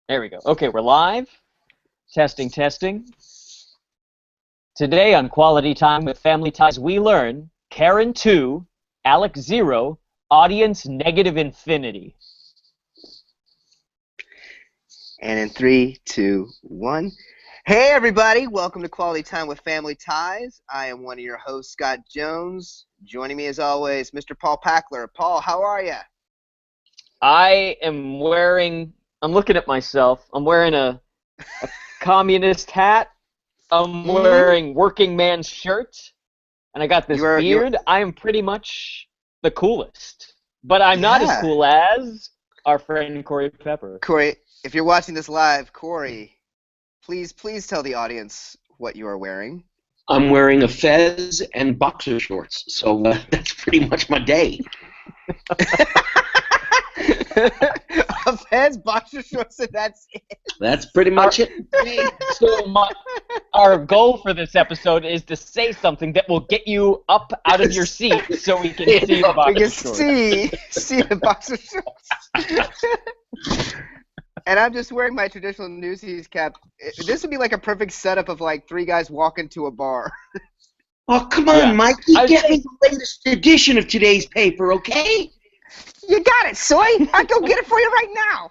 There we go. Okay, we're live. Testing, testing. Today on Quality Time with Family Ties, we learn Karen 2, Alex 0, audience negative infinity. And in 3, 2, 1. Hey everybody, welcome to Quality Time with Family Ties. I am one of your hosts, Scott Jones. Joining me as always, Mr. Paul Packler. Paul, how are you? I'm looking at myself. I'm wearing a communist hat. I'm wearing working man's shirt. And I got this beard. I am pretty much the coolest. But I'm not as cool as our friend Corey Pepper. Corey, if you're watching this live, Corey, please tell the audience what you are wearing. I'm wearing a fez and boxer shorts, so that's pretty much my day. A fez, boxer shorts, and that's it. That's pretty much it. So our goal for this episode is to say something that will get you up out of your seat so we can see the boxer shorts. We can see the boxer shorts. And I'm just wearing my traditional Newsies cap. This would be like a perfect setup of like three guys walking to a bar. Oh, come on, Mike. You get me the latest edition of today's paper, okay? You got it, Soy. I'll go get it for you right now.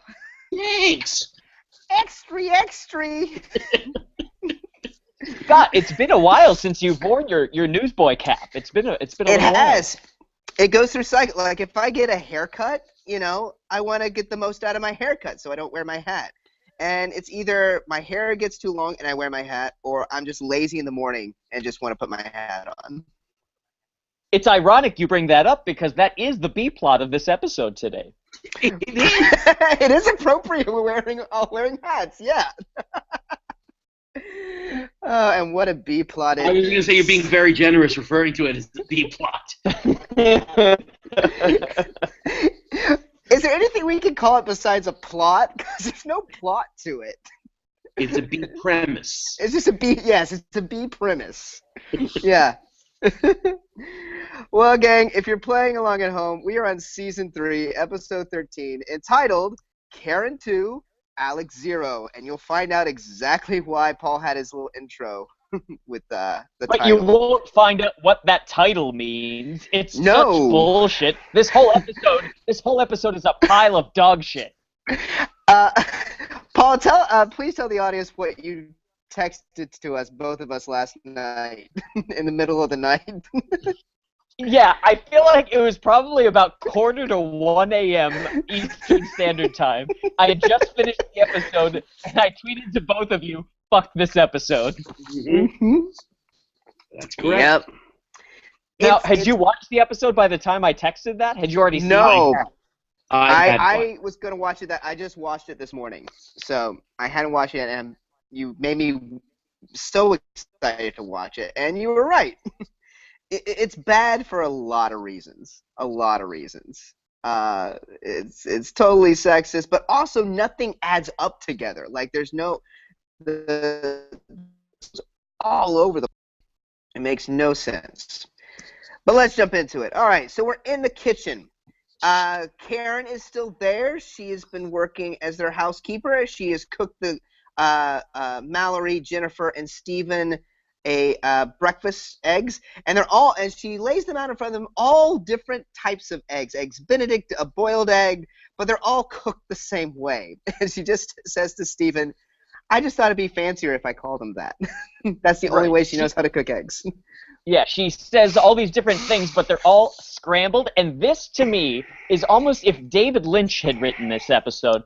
Thanks. Extra. Scott, it's been a while since you've worn your newsboy cap. It's been a little while. It goes through cycle. Like if I get a haircut, I want to get the most out of my haircut, so I don't wear my hat. And it's either my hair gets too long and I wear my hat, or I'm just lazy in the morning and just want to put my hat on. It's ironic you bring that up because that is the B plot of this episode today. It is. It is appropriate we're all wearing hats, yeah. Oh, and what a B plot it is. I was going to say you're being very generous referring to it as the B plot. Is there anything we can call it besides a plot? Because there's no plot to it. It's a B premise. It's just a B, yes, it's a B premise. Yeah. Well, gang, if you're playing along at home, we are on Season 3, Episode 13, entitled Karen 2, Alex 0, and you'll find out exactly why Paul had his little intro with the title. But you won't find out what that title means. It's such bullshit. This whole episode is a pile of dog shit. Paul, please tell the audience what you texted to us, both of us, last night, in the middle of the night. Yeah, I feel like it was probably about 1:45 a.m. Eastern Standard Time. I had just finished the episode, and I tweeted to both of you, fuck this episode. Mm-hmm. That's correct. Yep. Now, had you watched the episode by the time I texted that? Had you already seen it? No. I was going to watch it. I just watched it this morning. So I hadn't watched it, and you made me so excited to watch it. And you were right. It's bad for a lot of reasons. It's totally sexist, but also nothing adds up together. Like there's all over the. It makes no sense. But let's jump into it. All right, so we're in the kitchen. Karen is still there. She has been working as their housekeeper. She has cooked the Mallory, Jennifer, and Stephen breakfast eggs, and she lays them out in front of them, all different types of eggs Benedict, a boiled egg, but they're all cooked the same way. And she just says to Stephen, I just thought it'd be fancier if I called them that. That's the only way she knows how to cook eggs. Yeah, she says all these different things, but they're all scrambled, and this, to me, is almost if David Lynch had written this episode.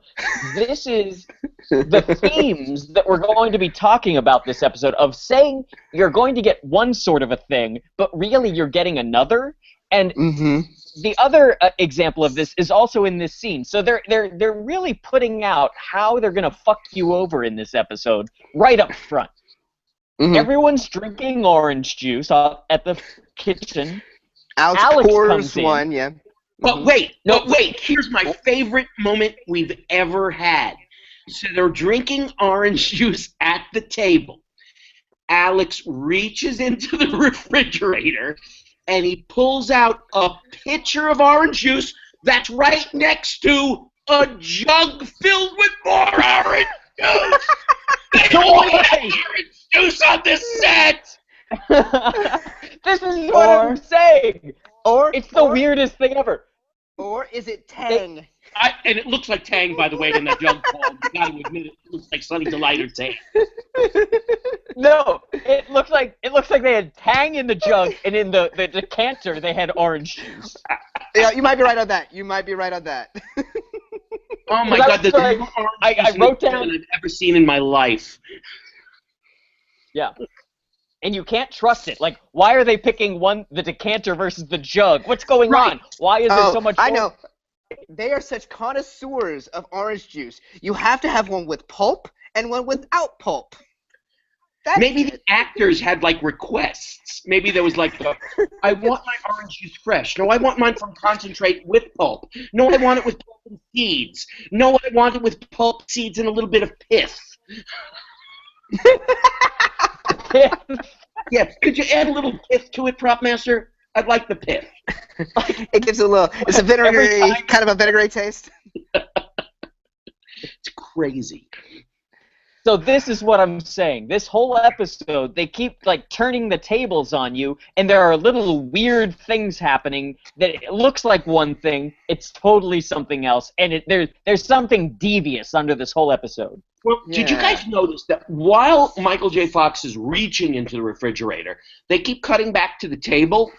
This is the themes that we're going to be talking about this episode, of saying you're going to get one sort of a thing, but really you're getting another. And the other example of this is also in this scene. So they're really putting out how they're going to fuck you over in this episode right up front. Everyone's drinking orange juice at the kitchen. Alex pours one, yeah. But wait, here's my favorite moment we've ever had. So they're drinking orange juice at the table. Alex reaches into the refrigerator and he pulls out a pitcher of orange juice that's right next to a jug filled with more orange juice. They only had orange juice on this set. This is what I'm saying. It's the weirdest thing ever. Or is it Tang? And it looks like Tang, by the way, when that jug falls. You got to admit it looks like Sunny Delight or Tang. No, it looks like they had Tang in the jug, and in the decanter they had orange juice. Yeah, you might be right on that. Oh my God, there's like, more orange I juice wrote than down. I've ever seen in my life. Yeah. And you can't trust it. Like, why are they picking the decanter versus the jug? What's going on? Why is there so much? I know. They are such connoisseurs of orange juice. You have to have one with pulp and one without pulp. Maybe the actors had like requests. Maybe there was like, I want my orange juice fresh. No, I want mine from concentrate with pulp. No, I want it with pulp and seeds. No, I want it with pulp, seeds, and a little bit of pith. Yeah, could you add a little pith to it, Prop Master? I'd like the pith. It gives it's a vinegary, kind of a vinegary taste. It's crazy. So this is what I'm saying. This whole episode, they keep like turning the tables on you, and there are little weird things happening that it looks like one thing, it's totally something else, and there's something devious under this whole episode. Well, did you guys notice that while Michael J. Fox is reaching into the refrigerator, they keep cutting back to the table,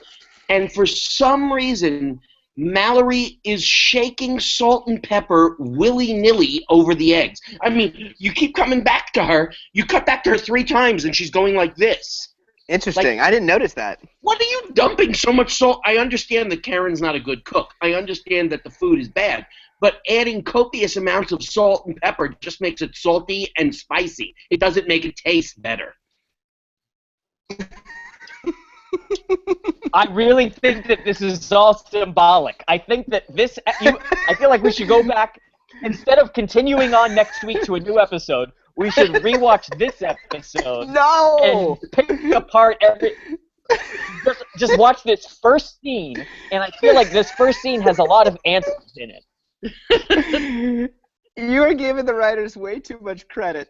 and for some reason, Mallory is shaking salt and pepper willy-nilly over the eggs. I mean, you keep coming back to her. You cut back to her 3 times, and she's going like this. Interesting. I didn't notice that. What are you dumping so much salt? I understand that Karen's not a good cook. I understand that the food is bad. But adding copious amounts of salt and pepper just makes it salty and spicy. It doesn't make it taste better. I really think that this is all symbolic. I think that I feel like we should go back, instead of continuing on next week to a new episode, we should rewatch this episode. No! And pick apart just watch this first scene, and I feel like this first scene has a lot of answers in it. You are giving the writers way too much credit.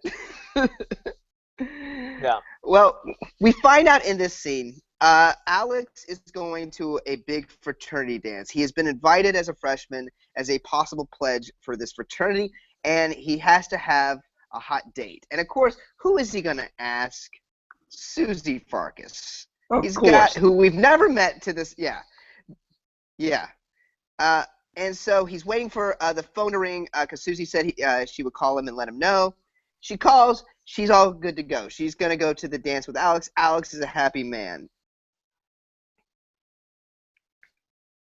Yeah. Well, we find out in this scene, Alex is going to a big fraternity dance. He has been invited as a freshman as a possible pledge for this fraternity, and he has to have a hot date. And of course, who is he going to ask? Susie Farkas. Of course. Who we've never met to this. Yeah. And so he's waiting for the phone to ring because Susie said she would call him and let him know. She calls. She's all good to go. She's going to go to the dance with Alex. Alex is a happy man.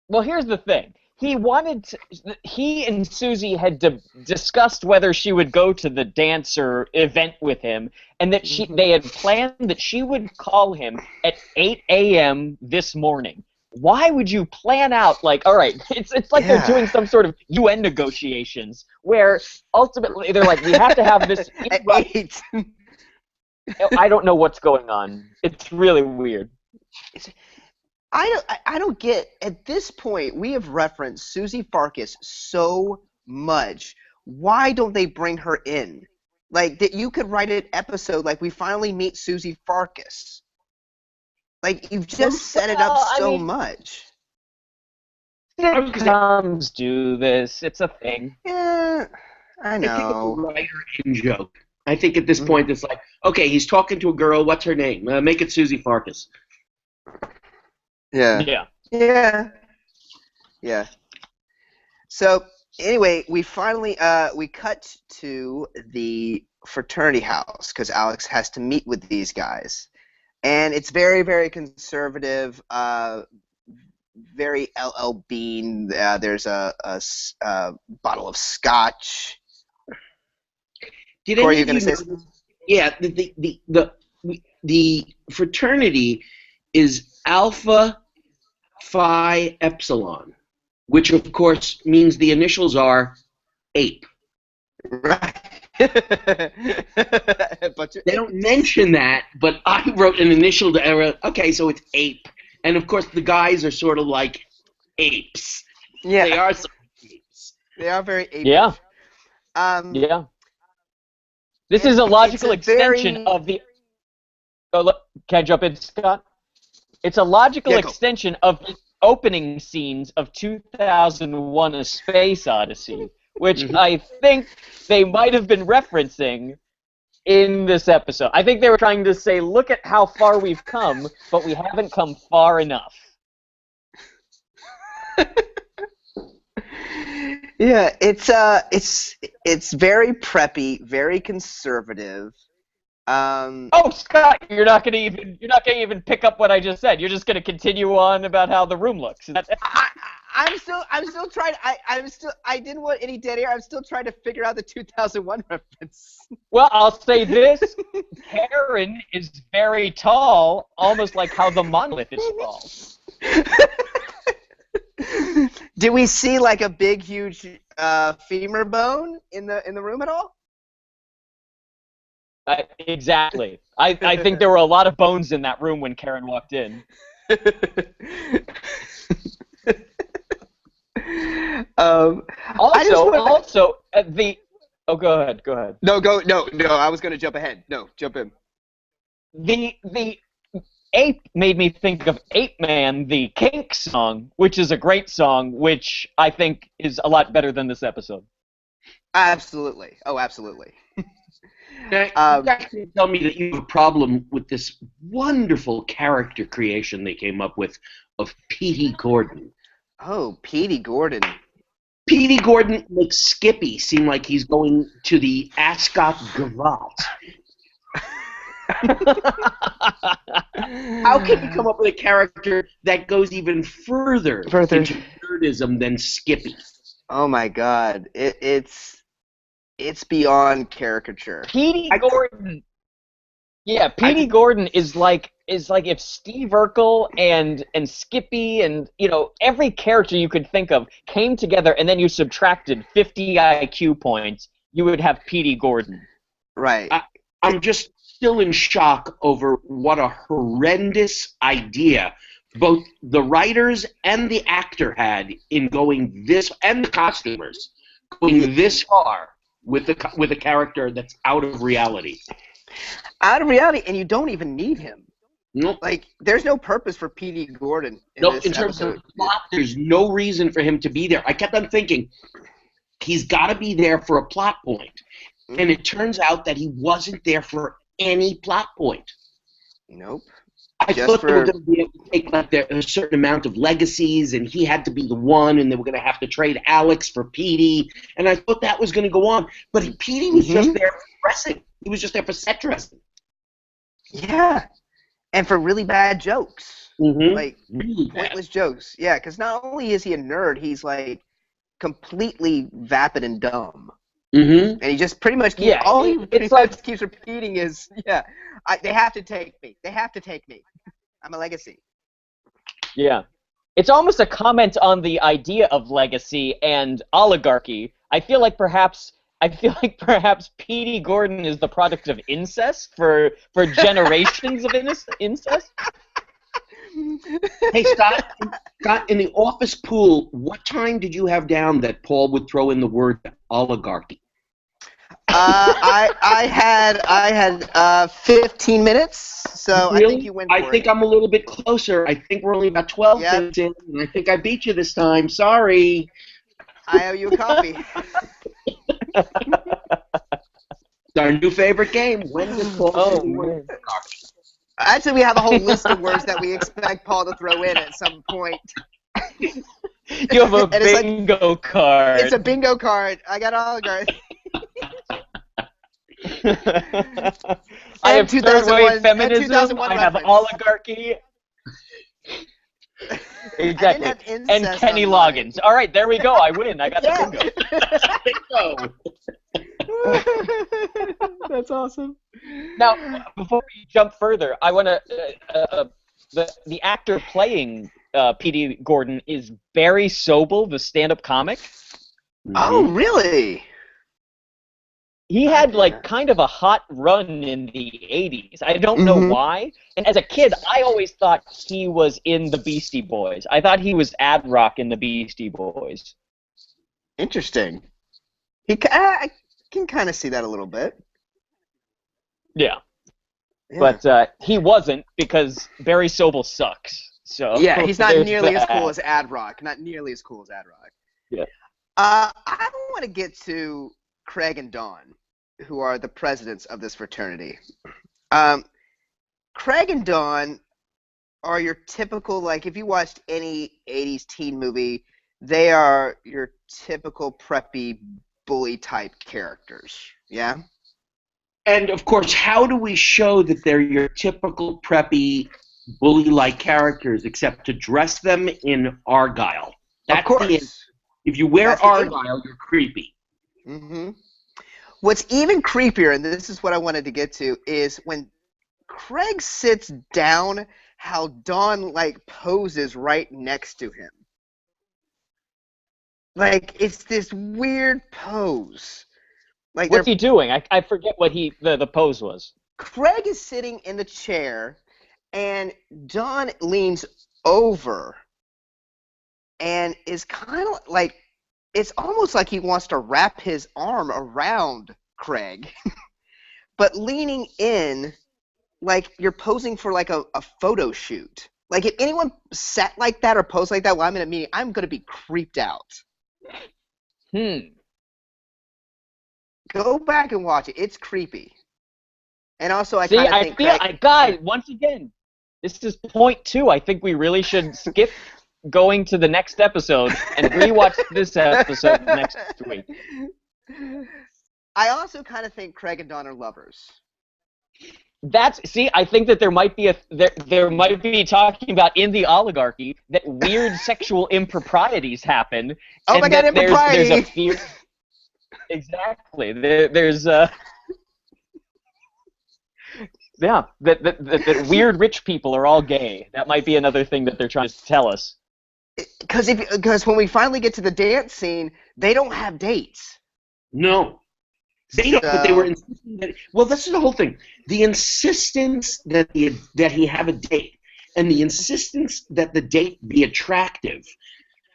Well, here's the thing. He and Susie had discussed whether she would go to the dance or event with him, and that they had planned that she would call him at 8 a.m. this morning. Why would you plan out, like, all right, it's like they're doing some sort of UN negotiations, where ultimately they're like, we have to have this. At 8. I don't know what's going on. It's really weird. I don't get, at this point, we have referenced Susie Farkas so much. Why don't they bring her in? Like, that you could write an episode like we finally meet Susie Farkas. Like, you've just set it up so much. Sitcoms do this. It's a thing. Yeah, I know. I think it's a writer-in joke. I think at this point it's like, okay, he's talking to a girl. What's her name? Make it Susie Farkas. Yeah. So anyway, we finally we cut to the fraternity house because Alex has to meet with these guys, and it's very, very conservative, very LL Bean. There's a bottle of scotch. Corey, you gonna say something? Yeah, the fraternity is Alpha Phi Epsilon, which of course means the initials are ape. Right. They don't mention that, but I wrote an initial to error. Okay, so it's ape, and of course the guys are sort of like apes. Yeah. They are sort of apes. They are very apish. Yeah. Um, Yeah. This is a logical it's a extension very... of the. Oh, look, can I jump in, Scott? It's a logical Yeah, go. extension of the opening scenes of 2001: A Space Odyssey, which I think they might have been referencing in this episode. I think they were trying to say, look at how far we've come, but we haven't come far enough. Yeah, it's very preppy, very conservative. Oh, Scott, you're not gonna even pick up what I just said. You're just gonna continue on about how the room looks. I'm still trying. I didn't want any dead air. I'm still trying to figure out the 2001 reference. Well, I'll say this: Karen is very tall, almost like how the monolith is tall. Did we see like a big, huge femur bone in the room at all? Exactly. I think there were a lot of bones in that room when Karen walked in. Also, the. Oh, go ahead. No, I was gonna jump ahead. No, jump in. The Ape made me think of Ape Man, the Kink song, which is a great song, which I think is a lot better than this episode. Absolutely. Oh, absolutely. Now, you guys can tell me that you have a problem with this wonderful character creation they came up with of Petey Gordon. Oh, Petey Gordon. Petey Gordon makes Skippy seem like he's going to the Ascot Gavotte. How can you come up with a character that goes even further into nerdism than Skippy? Oh my God, it's beyond caricature. Petey Gordon. Yeah, Petey Gordon is like if Steve Urkel and Skippy and every character you could think of came together and then you subtracted 50 IQ points, you would have Petey Gordon. Right. I'm just still in shock over what a horrendous idea both the writers and the actor had in going this, and the costumers going this far with a character that's out of reality. Out of reality, and you don't even need him. Nope. Like, there's no purpose for Petey Gordon in nope, this in terms episode. of plot, there's no reason for him to be there. I kept on thinking, he's got to be there for a plot point. And it turns out that he wasn't there for any plot point. Nope. I thought they were going to be able to take like a certain amount of legacies, and he had to be the one, and they were going to have to trade Alex for Petey, and I thought that was going to go on. But Petey was just there for dressing. He was just there for set dressing. Yeah, and for really bad jokes. Like, really pointless jokes. Yeah, because not only is he a nerd, he's, like, completely vapid and dumb. And he just pretty much keeps, keeps repeating is, they have to take me. They have to take me. I'm a legacy. Yeah. It's almost a comment on the idea of legacy and oligarchy. I feel like perhaps Petey Gordon is the product of incest for generations of incest. Hey, Scott, in the office pool, what time did you have down that Paul would throw in the word oligarchy? I had 15 minutes, so really? I think you went for it. I think I'm a little bit closer. I think we're only about 12 minutes in, and I think I beat you this time. Sorry. I owe you a coffee. It's our new favorite game. When does Paul Actually, we have a whole list of words that we expect Paul to throw in at some point. You have a bingo card. It's a bingo card. I got oligarchy. I have third wave feminism. I have oligarchy. Exactly. And Kenny Loggins. All right, there we go. I win. I got the bingo. That's awesome. Now, before we jump further, I want to. The actor playing Petey Gordon is Barry Sobel, the stand-up comic. Oh, really? He had like kind of a hot run in the 80s. I don't know why. And as a kid, I always thought he was in the Beastie Boys. I thought he was Ad Rock in the Beastie Boys. Interesting. I can kind of see that a little bit. Yeah. Yeah. But he wasn't because Barry Sobel sucks. So Yeah, he's not there's nearly as cool that. as Ad Rock. Not nearly as cool as Ad Rock. Yeah. I want to get to Craig and Dawn, who are the presidents of this fraternity. Craig and Dawn are your typical, like, if you watched any 80s teen movie, they are your typical preppy bully type characters. Yeah? And, of course, how do we show that they're your typical preppy, bully-like characters except to dress them in Argyle? Of course. If you wear That's the Argyle, you're creepy. Mm-hmm. What's even creepier, and this is what I wanted to get to, is when Craig sits down, how Dawn, like, poses right next to him. Like, it's this weird pose. Like, What's he doing? I forget what the pose was. Craig is sitting in the chair, and Dawn leans over and is kind of like, it's almost like he wants to wrap his arm around Craig, but leaning in like you're posing for like a photo shoot. Like if anyone sat like that or posed like that while I'm in a meeting, I'm going to be creeped out. Go back and watch it. It's creepy. And also, I kind of think guys, once again, this is point 2. I think we really should skip going to the next episode and rewatch this episode next week. I also kind of think Craig and Dawn are lovers. I think that there might be there might be talking about in the oligarchy that weird sexual improprieties happen. Oh my God, impropriety! There's a fear. Exactly. There's yeah, that weird rich people are all gay. That might be another thing that they're trying to tell us. Because when we finally get to the dance scene, they don't have dates. No. They don't, but they were insisting that. Well, this is the whole thing. The insistence that he have a date, and the insistence that the date be attractive,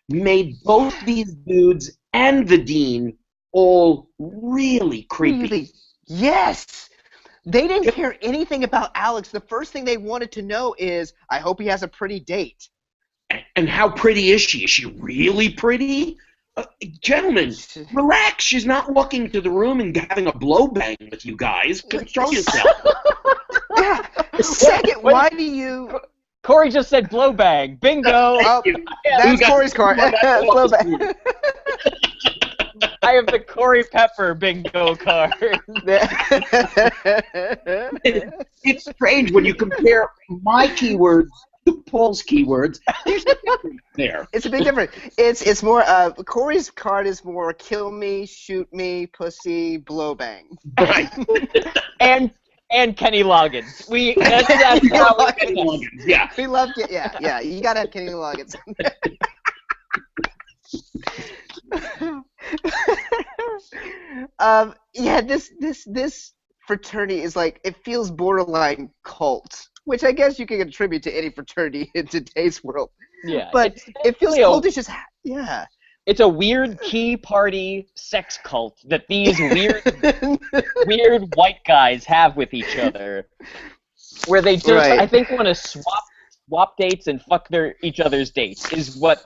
made both these dudes and the dean all really creepy. Really? Yes. They didn't care anything about Alex. The first thing they wanted to know is, I hope he has a pretty date. And how pretty is she? Is she really pretty? Gentlemen, relax. She's not walking to the room and having a blow bang with you guys. Control yourself. Yeah. Second, why do you... Corey just said blow bang. Bingo. That's Corey's card. Blow bang. I have the Corey Pepper bingo card. It's strange when you compare my keywords to Paul's keywords. There's a difference there. It's a big difference. It's more. Corey's card is more kill me, shoot me, pussy, blow bang. Right. and Kenny Loggins. That's Kenny Loggins. Yeah. We love it. Yeah. You gotta have Kenny Loggins. This fraternity is like, it feels borderline cult, which I guess you can attribute to any fraternity in today's world. Yeah, but it feels cultish as yeah. It's a weird key party sex cult that these weird white guys have with each other, where they just I think want to swap dates and fuck each other's dates is what.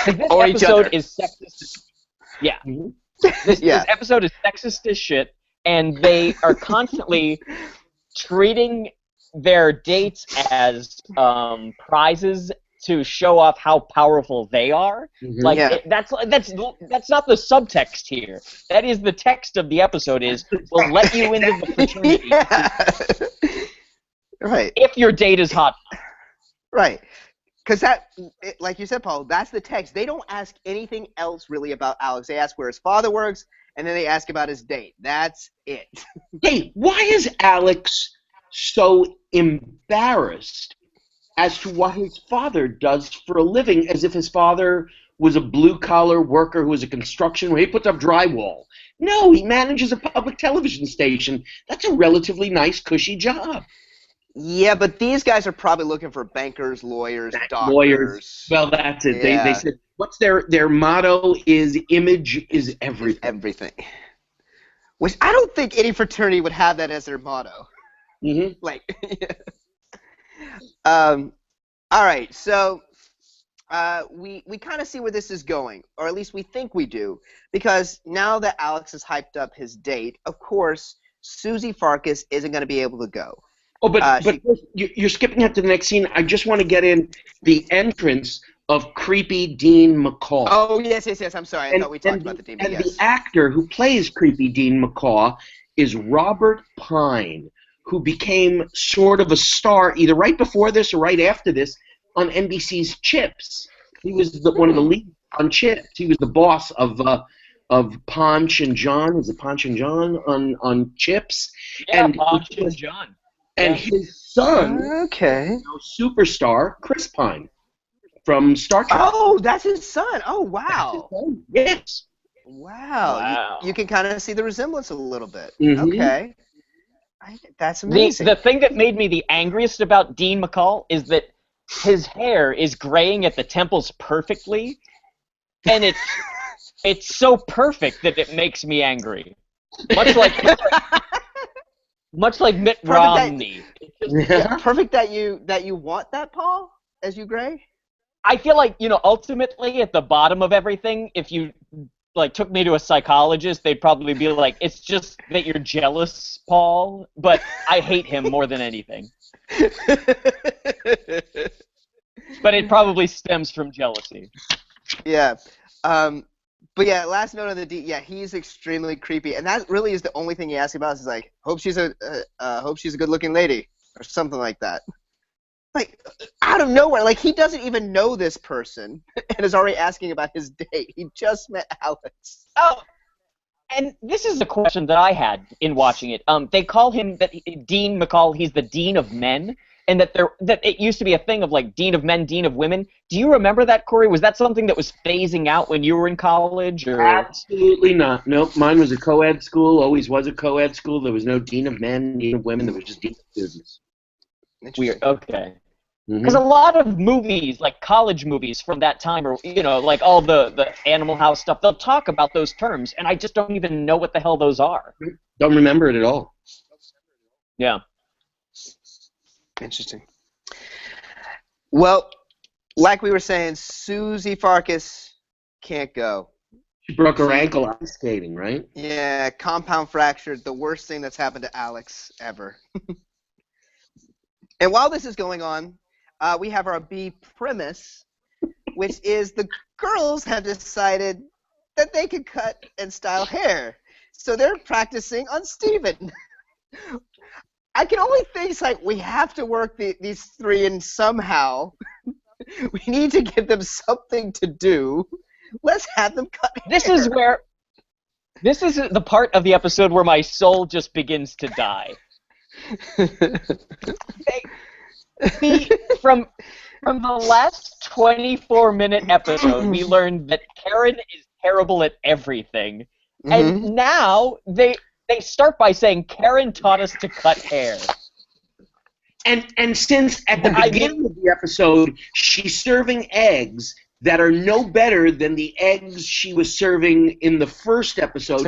This episode is sexist. Yeah. This episode is sexist as shit, and they are constantly treating their dates as prizes to show off how powerful they are. That's not the subtext here. That is the text of the episode. Is we'll let you into the fraternity. Right. If your date is hot. Right. Because like you said, Paul, that's the text. They don't ask anything else really about Alex. They ask where his father works, and then they ask about his date. That's it. Hey, why is Alex so embarrassed as to what his father does for a living, as if his father was a blue-collar worker who was a construction where he puts up drywall? No, he manages a public television station. That's a relatively nice, cushy job. Yeah, but these guys are probably looking for bankers, lawyers, doctors. Lawyers. Well, that's it. Yeah. They said, what's their motto is image is everything. Everything. Which I don't think any fraternity would have that as their motto. Mm-hmm. Like, all right, so we kind of see where this is going, or at least we think we do, because now that Alex has hyped up his date, of course, Susie Farkas isn't going to be able to go. Oh, but you're skipping ahead to the next scene. I just want to get in the entrance of creepy Dean McCall. Oh, yes. I'm sorry. I thought we talked about the demon. And yes. the actor who plays creepy Dean McCall is Robert Pine, who became sort of a star either right before this or right after this on NBC's Chips. He was one of the leads on Chips. He was the boss of Ponch and John. Was it Ponch and John on Chips? Yeah, and Ponch and John. And his son, superstar Chris Pine from Star Trek. Oh, that's his son. Oh, wow. Yes. Wow. You can kind of see the resemblance a little bit. Mm-hmm. Okay. That's amazing. The thing that made me the angriest about Dean McCall is that his hair is graying at the temples perfectly, and it's so perfect that it makes me angry. Much like Mitt Romney. Perfect that you want that, Paul, as you gray? I feel like, ultimately at the bottom of everything, if you took me to a psychologist, they'd probably be like, it's just that you're jealous, Paul, but I hate him more than anything. But it probably stems from jealousy. Yeah. But yeah, last note on the D. Yeah, he's extremely creepy, and that really is the only thing he asks about. Is like, hope she's a good-looking lady, or something like that. Like out of nowhere, like he doesn't even know this person, and is already asking about his date. He just met Alex. Oh, and this is a question that I had in watching it. They call him Dean McCall. He's the Dean of Men. And that it used to be a thing of like Dean of Men, Dean of Women. Do you remember that, Corey? Was that something that was phasing out when you were in college? Or? Absolutely not. Nope. Mine was a co-ed school. Always was a co-ed school. There was no Dean of Men, Dean of Women. There was just Dean of Students. Weird. Okay. Because a lot of movies, like college movies from that time, or like all the Animal House stuff, they'll talk about those terms, and I just don't even know what the hell those are. Don't remember it at all. Yeah. Interesting. Well, like we were saying, Susie Farkas can't go. She broke her ankle ice skating, right? Yeah, compound fractured, the worst thing that's happened to Alex ever. And while this is going on, we have our B premise, which is the girls have decided that they can cut and style hair. So they're practicing on Steven. I can only think it's like we have to work these three in somehow. We need to give them something to do. Let's have them cut hair. This is the part of the episode where my soul just begins to die. From the last 24-minute episode, we learned that Karen is terrible at everything. Mm-hmm. And now they start by saying Karen taught us to cut hair. And since at the beginning of the episode she's serving eggs that are no better than the eggs she was serving in the first episode,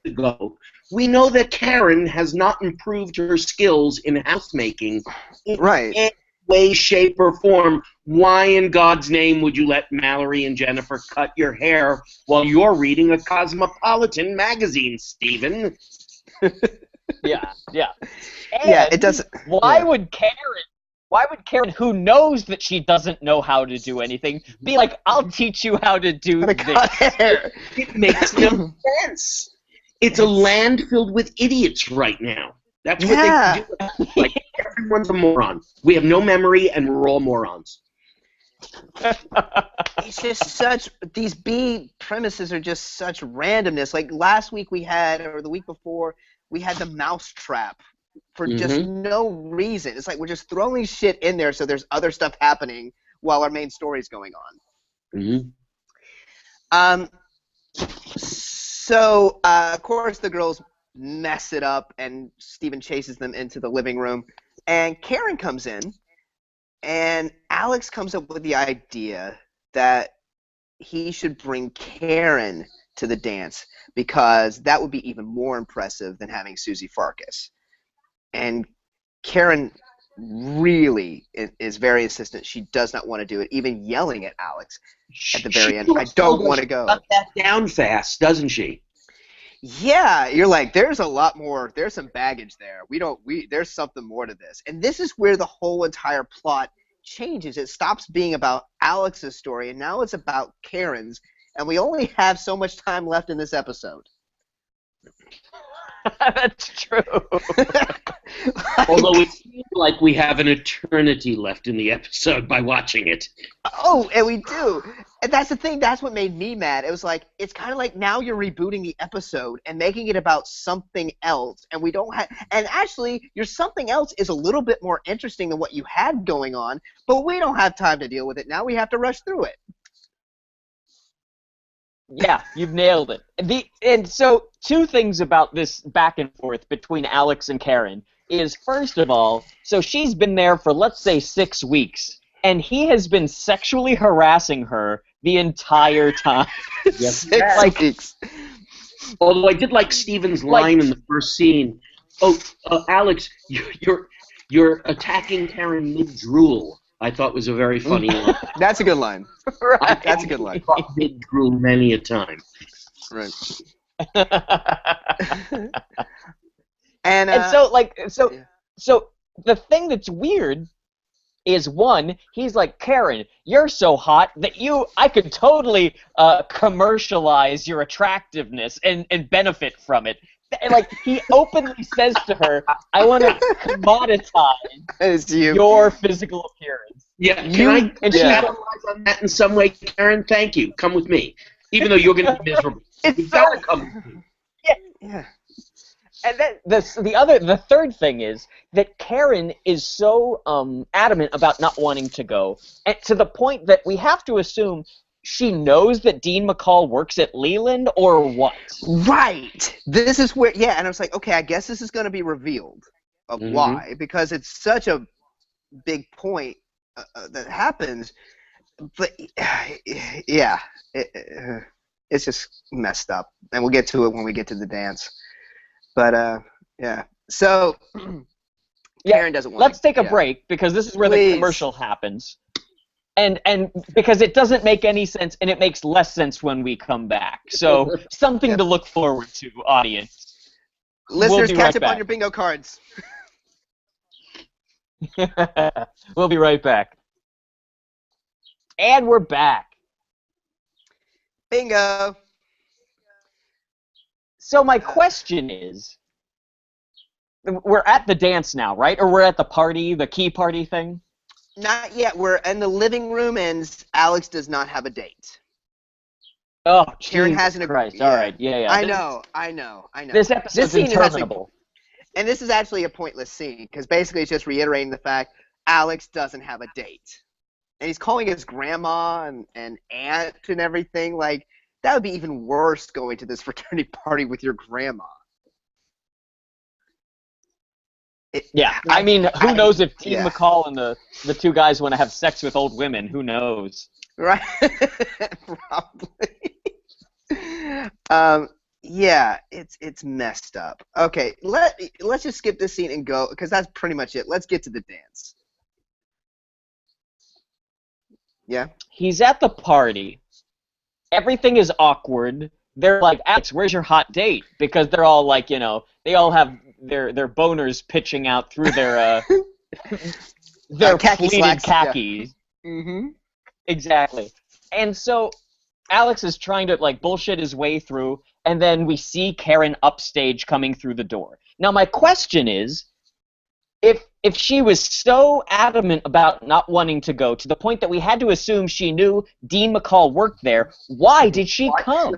ago, we know that Karen has not improved her skills in housemaking in any way, shape, or form. Why in God's name would you let Mallory and Jennifer cut your hair while you're reading a Cosmopolitan magazine, Stephen? Yeah. And yeah, it doesn't. Why would Karen, who knows that she doesn't know how to do anything, be like, I'll teach you how to do this? Cut hair. It makes no sense. It's a land filled with idiots right now. That's what they do. Like, everyone's a moron. We have no memory, and we're all morons. It's just these B premises are just such randomness. Like last week or the week before, we had the mouse trap for just no reason. It's like we're just throwing shit in there so there's other stuff happening while our main story's going on. So, of course, the girls mess it up, and Steven chases them into the living room. And Karen comes in, and Alex comes up with the idea that he should bring Karen to the dance because that would be even more impressive than having Susie Farkas. And Karen really is very insistent. She does not want to do it, even yelling at Alex at the very end. I don't want to go. Cut that down fast, doesn't she? Yeah, you're like, there's a lot more. There's some baggage there. There's something more to this. And this is where the whole entire plot changes. It stops being about Alex's story, and now it's about Karen's. And we only have so much time left in this episode. That's true. Although it seems like we have an eternity left in the episode by watching it. Oh, and we do. And that's the thing. That's what made me mad. It was like, it's kind of like now you're rebooting the episode and making it about something else. And we don't have, and actually, your something else is a little bit more interesting than what you had going on, but we don't have time to deal with it now. We have to rush through it. Yeah, you've nailed it. And so, two things about this back and forth between Alex and Karen is, first of all, so she's been there for, let's say, 6 weeks, and he has been sexually harassing her the entire time. Yes, 6 weeks. Although I did like Steven's line in the first scene. Oh, Alex, you're attacking Karen mid-drool. I thought was a very funny line. That's a good line. Right. That's a good line. Mid-drool many a time. Right. And so the thing that's weird is, one, he's like, Karen, you're so hot that I could totally commercialize your attractiveness and benefit from it. And, like, he openly says to her, I want to commoditize your physical appearance. Yeah, can I capitalize on that in some way, Karen? Thank you. Come with me. Even though you're going to be miserable. You've got to come with me. Yeah. And then the third thing is that Karen is so adamant about not wanting to go, and to the point that we have to assume she knows that Dean McCall works at Leland, or what? Right. This is where, and I was like, okay, I guess this is going to be revealed of why, because it's such a big point that happens. But yeah, it's just messed up, and we'll get to it when we get to the dance. But yeah, so Karen doesn't want. Let's take a break because this is where the commercial happens. And because it doesn't make any sense, and it makes less sense when we come back. So something to look forward to, audience. Listeners, catch up on your bingo cards. We'll be right back. And we're back. Bingo. So my question is, we're at the dance now, right? Or we're at the party, the key party thing? Not yet. We're in the living room, and Alex does not have a date. Oh, Karen hasn't Christ. All right, yeah. I know. This episode's interminable. And this is actually a pointless scene, because basically it's just reiterating the fact Alex doesn't have a date. And he's calling his grandma and aunt and everything. Like, that would be even worse, going to this fraternity party with your grandma. I mean, who knows if Dean McCall and the two guys want to have sex with old women? Who knows? Right. Probably. Yeah, it's messed up. Okay, let's just skip this scene and go, because that's pretty much it. Let's get to the dance. Yeah? He's at the party. Everything is awkward. They're like, Alex, where's your hot date? Because they're all like, they all have their boners pitching out through their khaki pleated slacks. khakis. Yeah. Mm-hmm. Exactly. And so Alex is trying to like bullshit his way through, and then we see Karen upstage coming through the door. Now my question is, if she was so adamant about not wanting to go to the point that we had to assume she knew Dean McCall worked there, why did she come?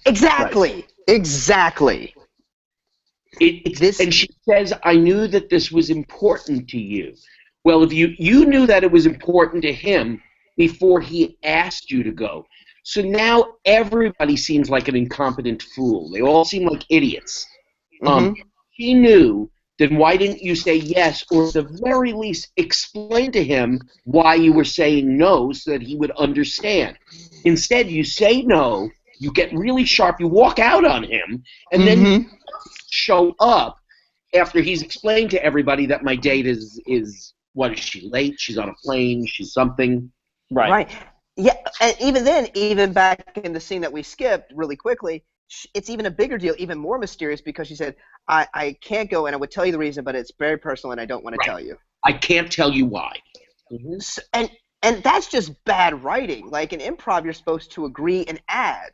Exactly. Right. Exactly. And she says, I knew that this was important to you. Well, if you knew that it was important to him before he asked you to go. So now everybody seems like an incompetent fool. They all seem like idiots. Mhm. He knew, then why didn't you say yes, or at the very least explain to him why you were saying no so that he would understand? Instead, you say no, you get really sharp, you walk out on him, and then you Mhm. show up after he's explained to everybody that my date is what is she late? She's on a plane. She's something. Right. Right. Yeah, and even then, even back in the scene that we skipped really quickly, it's even a bigger deal, even more mysterious, because she said, I can't go, and I would tell you the reason, but it's very personal, and I don't want to Right. tell you. I can't tell you why. So, and that's just bad writing. Like, in improv, you're supposed to agree and add.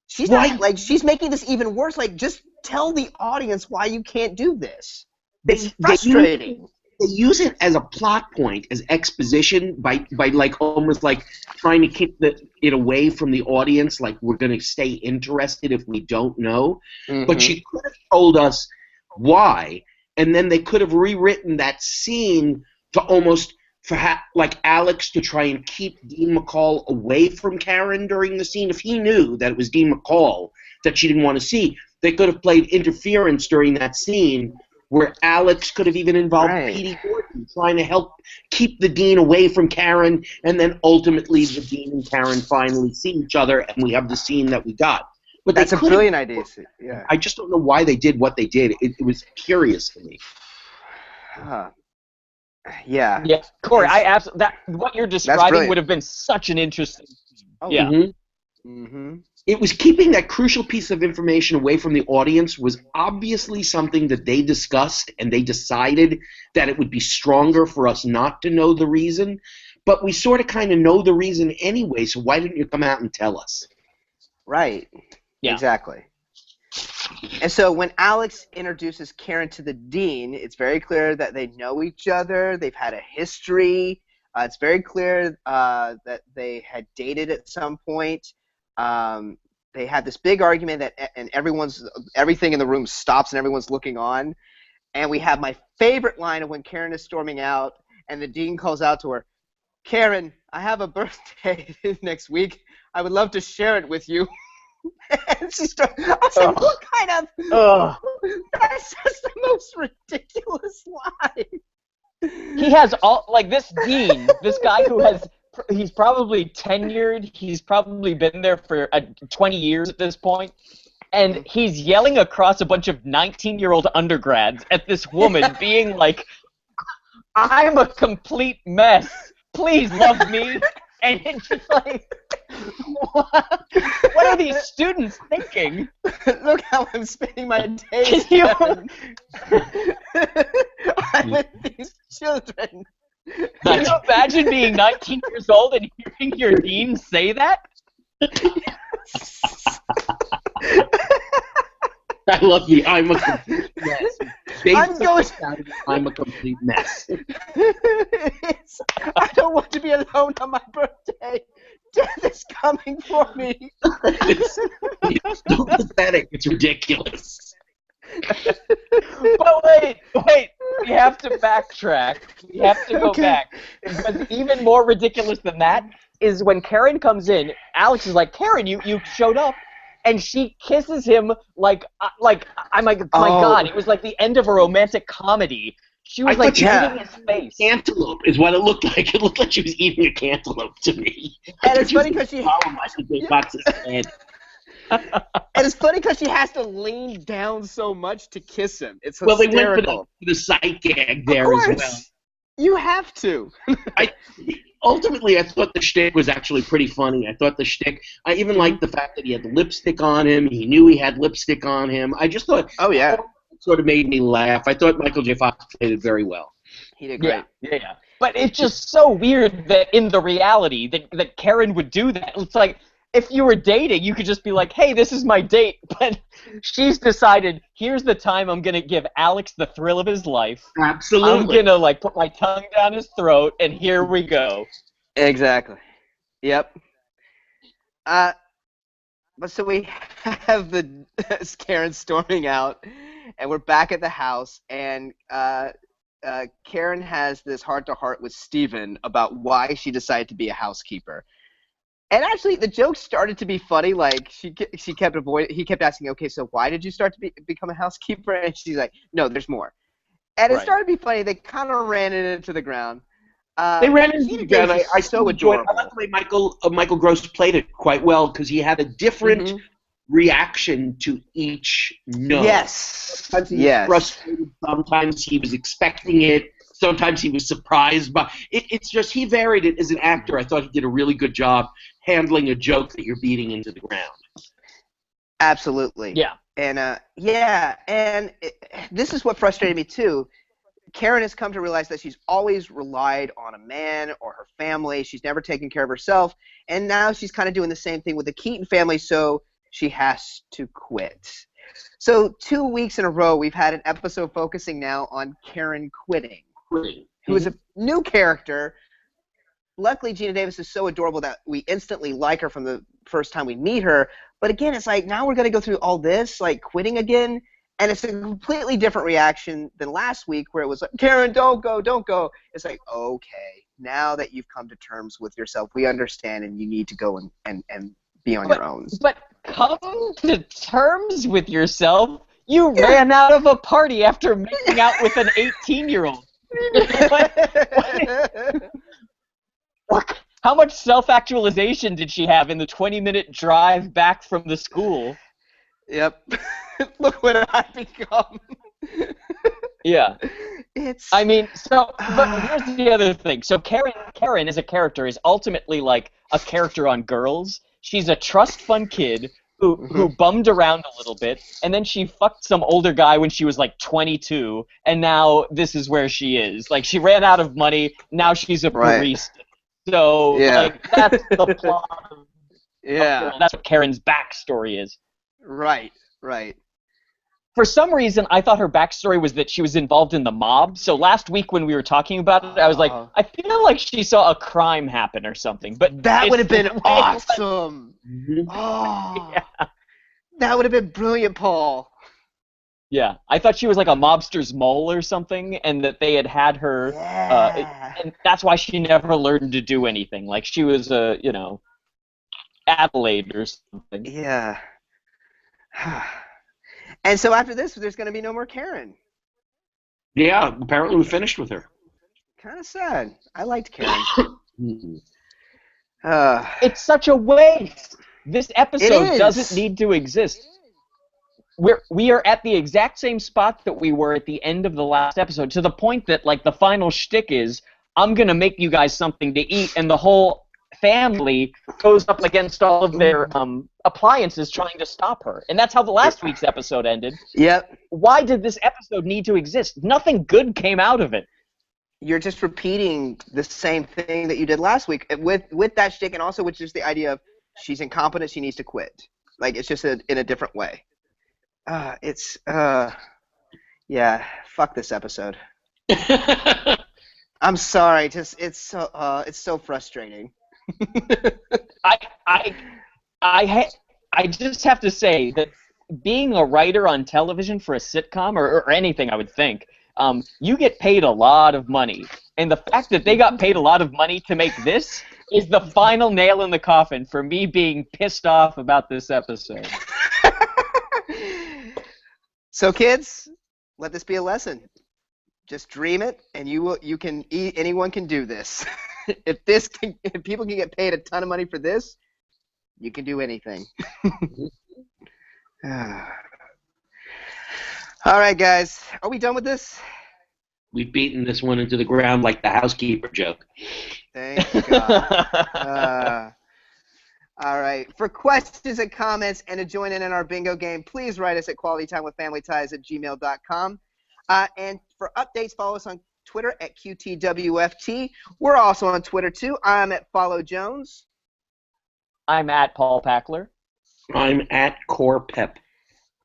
She's Why? not, like, she's making this even worse. Like, just tell the audience why you can't do this. It's They frustrating. use it as a plot point, as exposition, by like almost like trying to keep it away from the audience, like we're going to stay interested if we don't know. But she could have told us why, and then they could have rewritten that scene to almost like Alex to try and keep Dean McCall away from Karen during the scene. If he knew that it was Dean McCall that she didn't want to see, they could have played interference during that scene where Alex could have even involved Right. Petey Gordon trying to help keep the Dean away from Karen, and then ultimately the Dean and Karen finally see each other, and we have the scene that we got. But That's they a could brilliant idea. Yeah. I just don't know why they did what they did. It was curious to me. Yeah. Yeah, Corey, I absolutely that what you're describing brilliant. would have been such an interesting scene. Oh, Yeah. Mm-hmm. It was keeping that crucial piece of information away from the audience was obviously something that they discussed, and they decided that it would be stronger for us not to know the reason. But we sort of kind of know the reason anyway, so why didn't you come out and tell us? Right. Yeah. Exactly. And so when Alex introduces Karen to the dean, it's very clear that they know each other. They've had a history. It's very clear that they had dated at some point. They had this big argument and everything in the room stops and everyone's looking on. And we have my favorite line of when Karen is storming out and the dean calls out to her, "Karen, I have a birthday next week. I would love to share it with you." And she started, I was like, what kind of, that's just the most ridiculous line. He has all, like, this dean, this guy who he's probably tenured, he's probably been there for 20 years at this point, and he's yelling across a bunch of 19-year-old undergrads at this woman being like, "I'm a complete mess. Please love me." And it's just like, what are these students thinking? Look how I'm spending my days. Can I'm with these children. you imagine being 19 years old and hearing your dean say that? I love the "I'm a complete mess." I'm a complete mess. I don't want to be alone on my birthday. Death is coming for me. It's so pathetic. It's ridiculous. But wait, we have to backtrack. We have to go back. Because even more ridiculous than that is when Karen comes in, Alex is like, "Karen, you showed up." And she kisses him like I'm like, my God, it was like the end of a romantic comedy. She was like eating his face. Cantaloupe is what it looked like. It looked like she was eating a cantaloupe to me. And it's funny because she. And it's funny because she has to lean down so much to kiss him. It's hysterical. Well, they went for the sight gag there as well. You have to. Ultimately, I thought the shtick was actually pretty funny. I thought the shtick. I even liked the fact that he had lipstick on him. He knew he had lipstick on him. I just thought. Oh yeah. It sort of made me laugh. I thought Michael J. Fox played it very well. He did great. Yeah. But it's just so weird that in the reality that Karen would do that. It's like, if you were dating, you could just be like, "Hey, this is my date," but she's decided, here's the time I'm going to give Alex the thrill of his life. Absolutely. I'm going to, like, put my tongue down his throat, and here we go. Exactly. Yep. But so we have the Karen storming out, and we're back at the house, and Karen has this heart-to-heart with Steven about why she decided to be a housekeeper. And actually, the joke started to be funny. Like he kept asking, okay, so why did you start to become a housekeeper? And she's like, no, there's more. And it Right. started to be funny. They kind of ran it into the ground. They ran into Gina the ground. Davis I is still so enjoyed. adorable. I like the way Michael Gross played it quite well because he had a different reaction to each no. Yes. Sometimes he was frustrated. Sometimes he was expecting it. Sometimes he was surprised by it. It's just he varied it as an actor. I thought he did a really good job handling a joke that you're beating into the ground. Absolutely. Yeah. And this is what frustrated me too. Karen has come to realize that she's always relied on a man or her family. She's never taken care of herself. And now she's kind of doing the same thing with the Keaton family, so she has to quit. So 2 weeks in a row, we've had an episode focusing now on Karen quitting, who is a new character. Luckily, Gina Davis is so adorable that we instantly like her from the first time we meet her. But again, it's like now we're going to go through all this, like quitting again. And it's a completely different reaction than last week where it was like, Karen, don't go, don't go. It's like, okay, now that you've come to terms with yourself, we understand and you need to go and be on your own. But come to terms with yourself? You ran out of a party after making out with an 18-year-old. How much self-actualization did she have in the 20-minute drive back from the school? Yep. Look what I've become. Yeah. But here's the other thing. So Karen as a character is ultimately like a character on Girls. She's a trust fund kid who bummed around a little bit, and then she fucked some older guy when she was like 22, and now this is where she is. Like, she ran out of money, now she's a barista. So, like, that's the plot of that's what Karen's backstory is. Right. For some reason, I thought her backstory was that she was involved in the mob. So last week when we were talking about it, I was like, I feel like she saw a crime happen or something. But that would have been awesome. Yeah. That would have been brilliant, Paul. Yeah, I thought she was like a mobster's mole or something, and that they had her, and that's why she never learned to do anything. Like, she was a, Adelaide or something. Yeah. And so after this, there's going to be no more Karen. Yeah, apparently we finished with her. Kind of sad. I liked Karen. It's such a waste. This episode doesn't need to exist. We are at the exact same spot that we were at the end of the last episode, to the point that, like, the final shtick is, I'm going to make you guys something to eat, and the whole family goes up against all of their appliances trying to stop her. And that's how the last week's episode ended. Yep. Why did this episode need to exist? Nothing good came out of it. You're just repeating the same thing that you did last week with that shtick, and also with just the idea of she's incompetent, she needs to quit. Like, it's just in a different way. Yeah, fuck this episode. I'm sorry, it's so frustrating. I just have to say that being a writer on television for a sitcom or anything, I would think, you get paid a lot of money, and the fact that they got paid a lot of money to make this is the final nail in the coffin for me being pissed off about this episode. So, kids, let this be a lesson. Just dream it, and anyone can do this. If people can get paid a ton of money for this, you can do anything. All right, guys. Are we done with this? We've beaten this one into the ground like the housekeeper joke. Thank God. All right. For questions and comments and to join in our bingo game, please write us at qualitytimewithfamilyties@gmail.com. And for updates, follow us on Twitter at QTWFT. We're also on Twitter, too. I'm at Follow Jones. I'm at Paul Packler. I'm at Core Pep.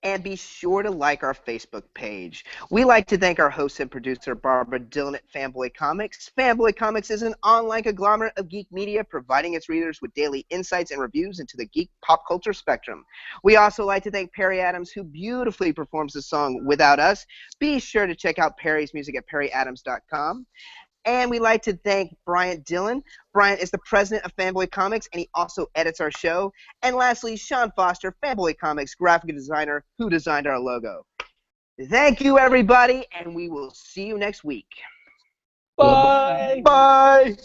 And be sure to like our Facebook page. We like to thank our host and producer, Barbara Dillon at Fanboy Comics. Fanboy Comics is an online conglomerate of geek media, providing its readers with daily insights and reviews into the geek pop culture spectrum. We also like to thank Perry Adams, who beautifully performs the song Without Us. Be sure to check out Perry's music at perryadams.com. And we'd like to thank Bryant Dillon. Bryant is the president of Fanboy Comics, and he also edits our show. And lastly, Sean Foster, Fanboy Comics graphic designer, who designed our logo. Thank you, everybody, and we will see you next week. Bye. Bye.